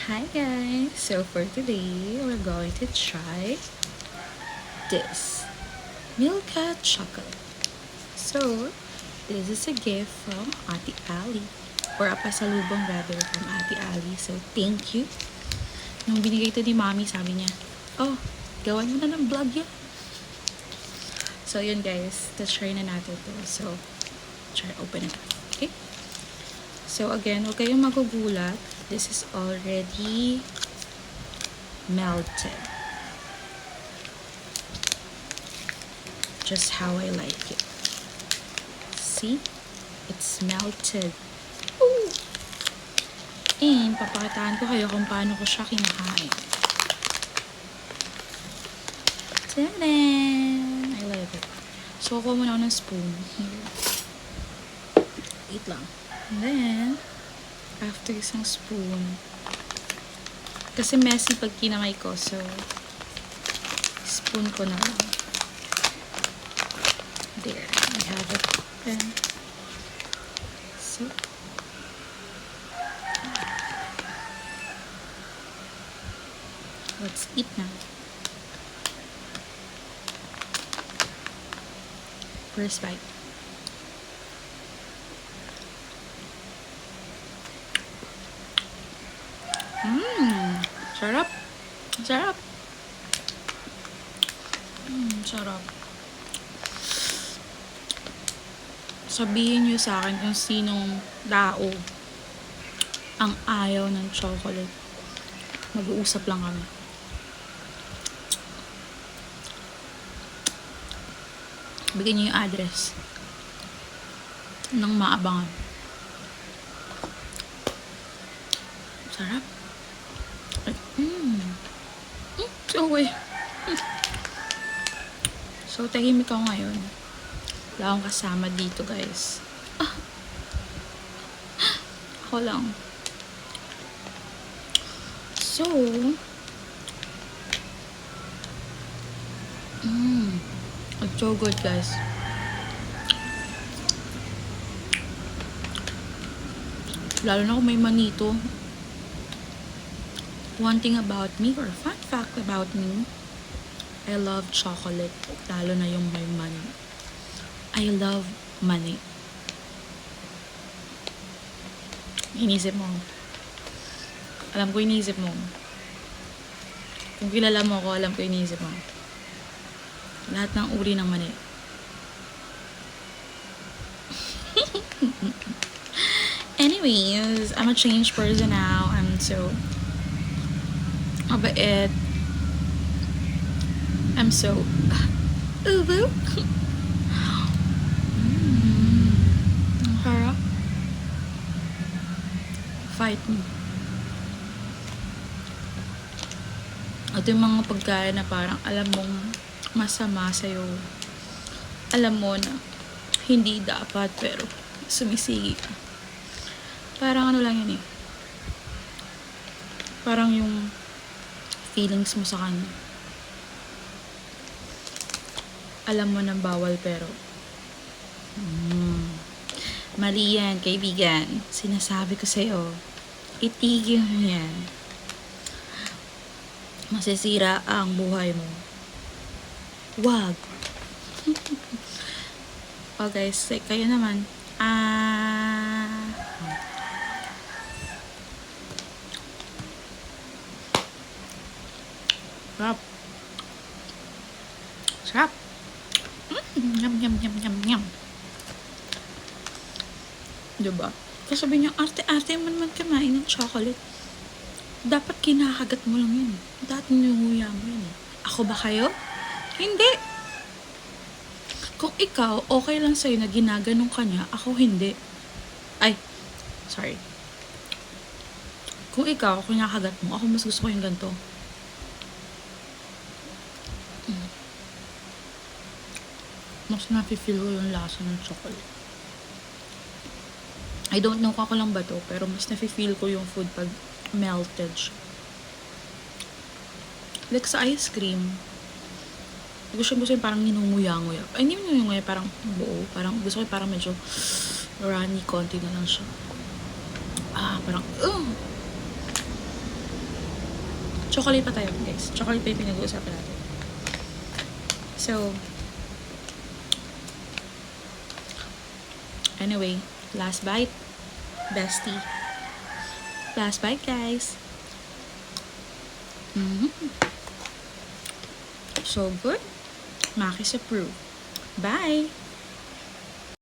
Hi guys! So for today, we're going to try this Milka chocolate. So, this is a gift from Ate Ali. Or a pasalubong rather from Ate Ali. So, thank you. Nung binigay ito ni Mommy, sabi niya, oh, gawan mo na ng vlog yan. So, yun guys. Try na natin ito. So, open it up. Okay? So, again, huwag kayong magugulat. This is already melted. Just how I like it. See? It's melted. Ooh! And, papakitaan ko kayo kung paano ko siya kinakain. Tadaan! I love it. So, kuha muna ako ng spoon. Here. Wait lang. And then, after isang spoon, kasi messy pag kinamay ko, so, spoon ko na lang. There, I have it. Then, so, let's eat now. First bite. Sarap. Sarap. Sarap. Sabihin nyo sa akin kung sinong tao ang ayaw ng chocolate. Mag-uusap lang kami. Bigyan nyo yung address ng maabangan. Sarap. Okay. So, tahimik ako ngayon. Wala akong kasama dito, guys. Ako lang. So, it's so good, guys. Lalo na kung may manito. One thing about me, or fun fact about me, I love chocolate. Lalo na yung may money. I love money. Inisip mo. Alam ko inisip mo. Kung kilala mo ako, alam ko inisip mo. Lahat ng uri ng money. Anyways, I'm a changed person now. I'm so mabait. I'm so ubu. Harap. Fight me. Ito yung mga pagkain na parang alam mong masama sa'yo. Alam mo na hindi dapat pero sumisigi ka. Parang ano lang yun eh. Parang yung feelings mo sa kanya. Alam mo na bawal pero mali yan, kaibigan. Sinasabi ko sa'yo, itigil mo yan. Masisira ang buhay mo. Wag. Oh guys, kayo naman. Sarap. Sarap. Yum, yum, yum, yum, yum. Diba? Kasi sabi niya, arte-arte mo naman kumain ng chocolate. Dapat kinakagat mo lang yun. Dati ninunguya mo yun. Ako ba kayo? Hindi. Kung ikaw, okay lang sa'yo na ginaganong ka niya, ako hindi. Ay, sorry. Kung ikaw, kinakagat mo, ako mas gusto ko yung ganito. Mas nafe-feel ko yung lasa ng chocolate. I don't know kung ako lang ba to, pero mas nafe-feel ko yung food pag melted siya. Like sa ice cream, gusto yung parang ninunguya-nguya. Ay, hindi ninunguya, parang buo. Parang gusto ko parang medyo runny, konti na lang siya. Parang, Chocolate pa tayo, guys. Chocolate pa yung pinag-uusapan natin. So, anyway, last bite. Bestie. Last bite, guys. So good. Makis approve. Bye!